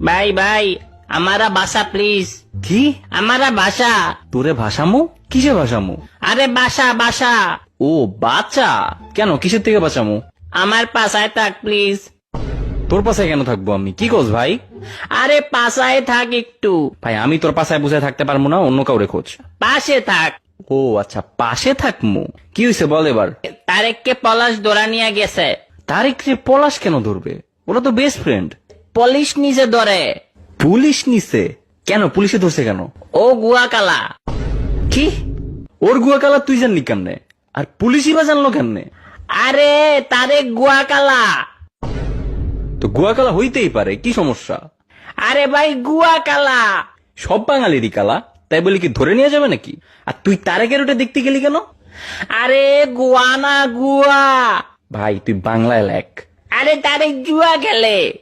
ভাই ভাই আমারা বাসা প্লিজ। কি? আমারা বাসা। তোরে ভাসামু? কিসে ভাসামু? আরে বাসা বাসা। ও বাচ্চা, কেন কিসের থেকে বাঁচামু? আমার পাশায় থাক প্লিজ। তোর পাশে কেন থাকবো আমি? কি কস ভাই? আরে পাশায় থাক একটু। ভাই আমি তোর পাশায় বুঝে থাকতে পারবো না, অন্য কাউরে খোঁজ। পাশে থাক। ও আচ্ছা, পাশে থাকমু। কি হয়েছে বল এবার। তারেককে পলাশ ধরা নিয়ে গেছে। তারিক রে পলাশ কেন ধরবে? ওরা তো বেস্ট ফ্রেন্ড। পুলিশ নিচে ধরে। পুলিশ নিছে? কেন পুলিশে ধরছে কেন? ও গুয়া কালা। কি? ওর গুয়া কালা তুই জানলি কেমনে? আর পুলিশই বা জানলো কেমনে? আরে তারেক গুয়া কালা। তো গুয়া কালা হইতেই পারে, কি সমস্যা? আরে ভাই গুয়া কালা। সব বাঙালিরই কালা, তাই বলি কি ধরে নিয়ে যাবে নাকি? আর তুই তারেকের ওটা দেখতে গেলি কেন? আরে গুয়া না গুয়া। ভাই তুই বাংলায় লেখ। আরে তারেক জুয়া খেলে।